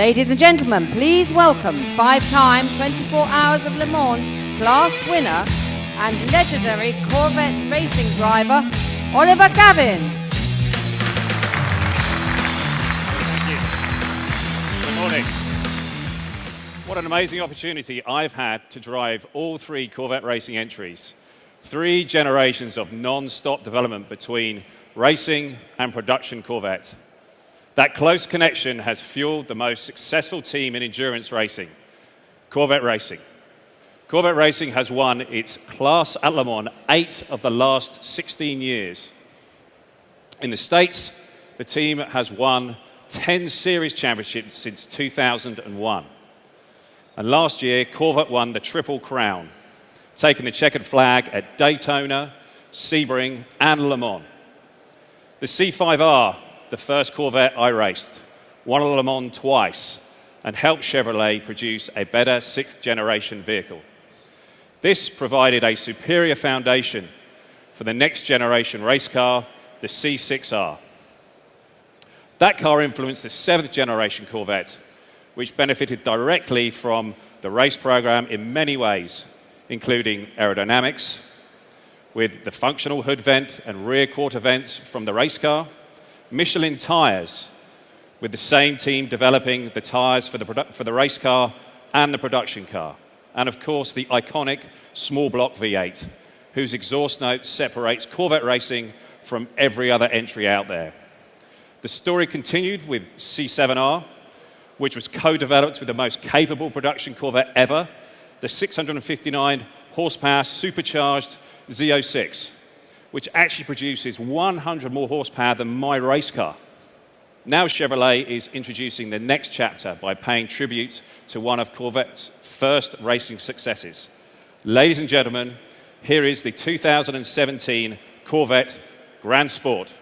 Ladies and gentlemen, please welcome five-time 24 Hours of Le Mans class winner and legendary Corvette racing driver, Oliver Gavin. Thank you. Good morning. What an amazing opportunity I've had to drive all three Corvette racing entries. 3 generations of non-stop development between racing and production Corvette. That close connection has fueled the most successful team in endurance racing, Corvette Racing. Corvette Racing has won its class at Le Mans 8 of the last 16 years. In the States, the team has won 10 series championships since 2001. And last year, Corvette won the Triple Crown, taking the checkered flag at Daytona, Sebring, and Le Mans. The C5R, the first Corvette I raced, won Le Mans twice, and helped Chevrolet produce a better 6th-generation vehicle. This provided a superior foundation for the next-generation race car, the C6R. That car influenced the 7th-generation Corvette, which benefited directly from the race program in many ways, including aerodynamics, with the functional hood vent and rear quarter vents from the race car, Michelin tires, with the same team developing the tires for the race car and the production car, and of course the iconic small block V8, whose exhaust note separates Corvette racing from every other entry out there. The story continued with C7R, which was co-developed with the most capable production Corvette ever, the 659 horsepower supercharged Z06, which actually produces 100 more horsepower than my race car. Now Chevrolet is introducing the next chapter by paying tribute to one of Corvette's first racing successes. Ladies and gentlemen, here is the 2017 Corvette Grand Sport.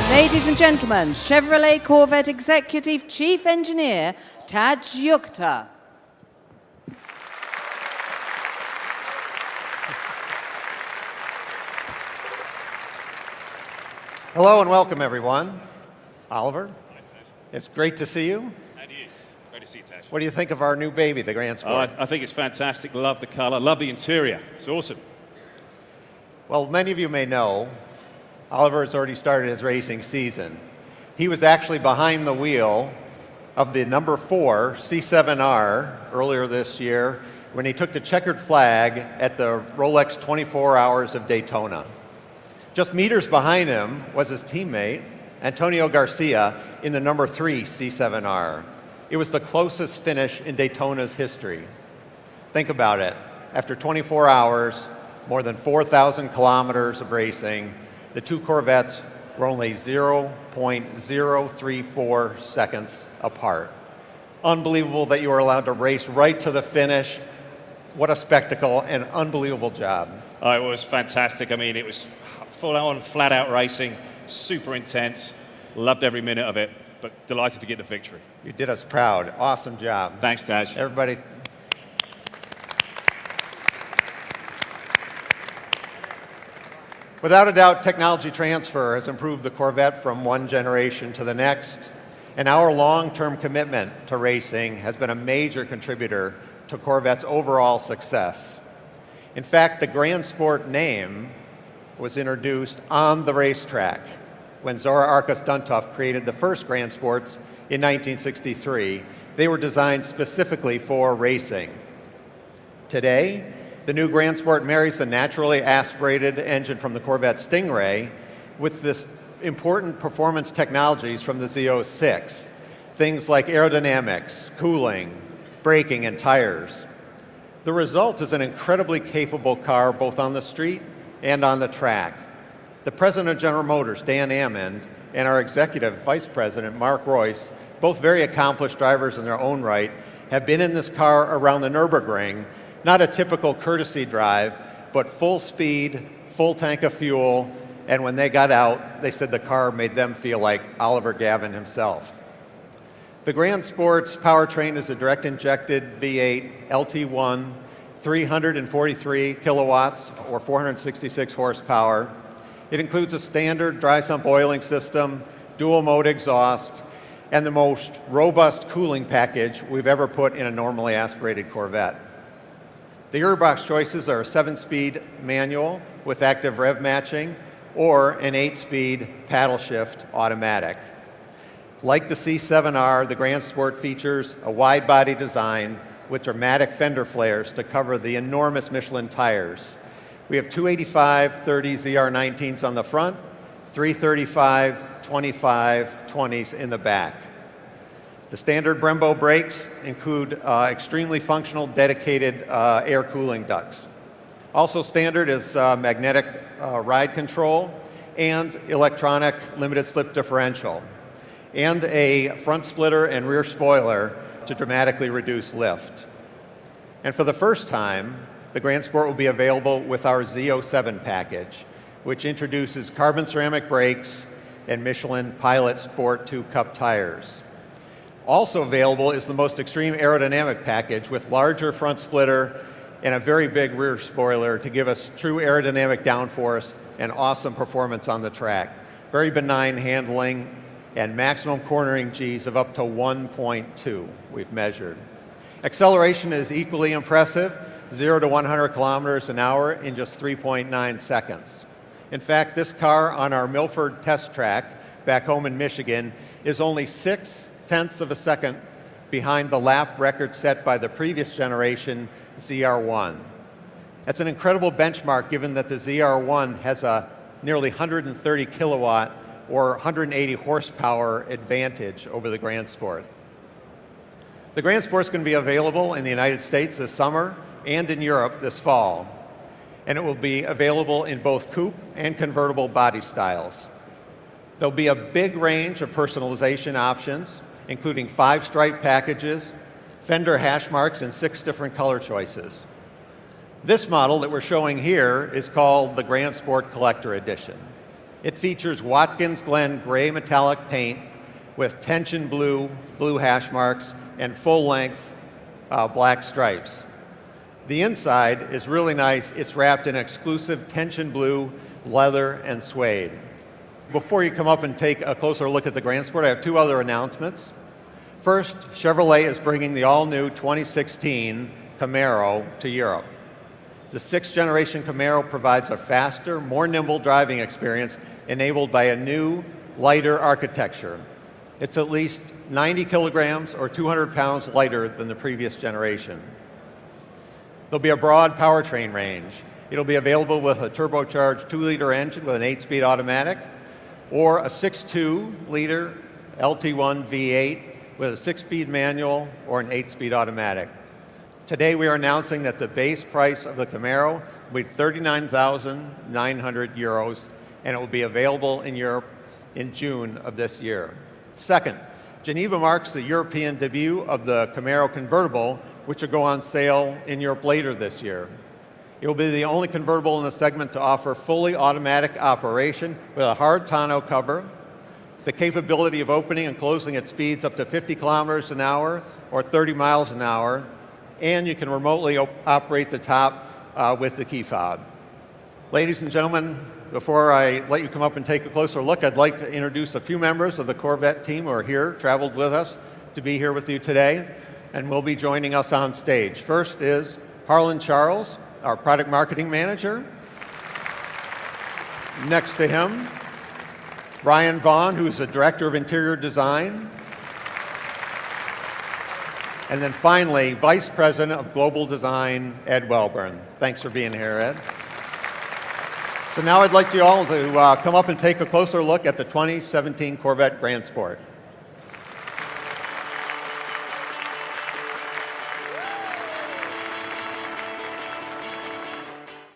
Ladies and gentlemen, Chevrolet Corvette Executive Chief Engineer, Taj Yukta. Hello and welcome, everyone. Oliver, it's great to see you. And you. Great to see you, Taj. What do you think of our new baby, the Grand Sport? I think it's fantastic. Love the color, love the interior. It's awesome. Well, many of you may know, Oliver has already started his racing season. He was actually behind the wheel of the number 4 C7R earlier this year when he took the checkered flag at the Rolex 24 Hours of Daytona. Just meters behind him was his teammate, Antonio Garcia, in the number 3 C7R. It was the closest finish in Daytona's history. Think about it. After 24 hours, more than 4,000 kilometers of racing, the two Corvettes were only 0.034 seconds apart. Unbelievable that you were allowed to race right to the finish. What a spectacle and unbelievable job. It was fantastic. I mean, it was full-on, flat-out racing, super intense. Loved every minute of it, but delighted to get the victory. You did us proud. Awesome job. Thanks, Taj. Everybody. Without a doubt, technology transfer has improved the Corvette from one generation to the next, and our long-term commitment to racing has been a major contributor to Corvette's overall success. In fact, the Grand Sport name was introduced on the racetrack when Zora Arkus Duntov created the first Grand Sports in 1963. They were designed specifically for racing. Today, the new Grand Sport marries the naturally aspirated engine from the Corvette Stingray with this important performance technologies from the Z06, things like aerodynamics, cooling, braking, and tires. The result is an incredibly capable car both on the street and on the track. The president of General Motors, Dan Ammond, and our executive vice president, Mark Royce, both very accomplished drivers in their own right, have been in this car around the Nürburgring, not a typical courtesy drive, but full speed, full tank of fuel, and when they got out, they said the car made them feel like Oliver Gavin himself. The Grand Sport's powertrain is a direct-injected V8 LT1, 343 kilowatts or 466 horsepower. It includes a standard dry sump oiling system, dual-mode exhaust, and the most robust cooling package we've ever put in a normally aspirated Corvette. The gearbox choices are a 7-speed manual with active rev matching or an 8-speed paddle shift automatic. Like the C7R, the Grand Sport features a wide-body design with dramatic fender flares to cover the enormous Michelin tires. We have 285/30 ZR19s on the front, 335/25/20s in the back. The standard Brembo brakes include extremely functional, dedicated air cooling ducts. Also standard is magnetic ride control and electronic limited slip differential, and a front splitter and rear spoiler to dramatically reduce lift. And for the first time, the Grand Sport will be available with our Z07 package, which introduces carbon ceramic brakes and Michelin Pilot Sport 2 Cup tires. Also available is the most extreme aerodynamic package with larger front splitter and a very big rear spoiler to give us true aerodynamic downforce and awesome performance on the track. Very benign handling and maximum cornering Gs of up to 1.2 we've measured. Acceleration is equally impressive, 0 to 100 kilometers an hour in just 3.9 seconds. In fact, this car on our Milford test track back home in Michigan is only 0.6 of a second behind the lap record set by the previous generation ZR1. That's an incredible benchmark given that the ZR1 has a nearly 130 kilowatt or 180 horsepower advantage over the Grand Sport. The Grand Sport is going to be available in the United States this summer and in Europe this fall, and it will be available in both coupe and convertible body styles. There'll be a big range of personalization options, including 5 stripe packages, fender hash marks, and 6 different color choices. This model that we're showing here is called the Grand Sport Collector Edition. It features Watkins Glen gray metallic paint with tension blue hash marks, and full-length black stripes. The inside is really nice. It's wrapped in exclusive tension blue leather and suede. Before you come up and take a closer look at the Grand Sport, I have 2 other announcements. First, Chevrolet is bringing the all-new 2016 Camaro to Europe. The 6th generation Camaro provides a faster, more nimble driving experience enabled by a new, lighter architecture. It's at least 90 kilograms or 200 pounds lighter than the previous generation. There'll be a broad powertrain range. It'll be available with a turbocharged 2-liter engine with an 8-speed automatic, or a 6.2-liter LT1 V8 with a 6-speed manual or an 8-speed automatic. Today we are announcing that the base price of the Camaro will be 39,900 euros, and it will be available in Europe in June of this year. Second, Geneva marks the European debut of the Camaro convertible, which will go on sale in Europe later this year. It will be the only convertible in the segment to offer fully automatic operation with a hard tonneau cover, the capability of opening and closing at speeds up to 50 kilometers an hour or 30 miles an hour, and you can remotely operate the top with the key fob. Ladies and gentlemen, before I let you come up and take a closer look, I'd like to introduce a few members of the Corvette team who are here, traveled with us to be here with you today, and will be joining us on stage. First is Harlan Charles, our product marketing manager. Next to him, Brian Vaughn, who's the director of interior design. And then finally, Vice President of Global Design, Ed Welburn. Thanks for being here, Ed. So now I'd like you all to come up and take a closer look at the 2017 Corvette Grand Sport.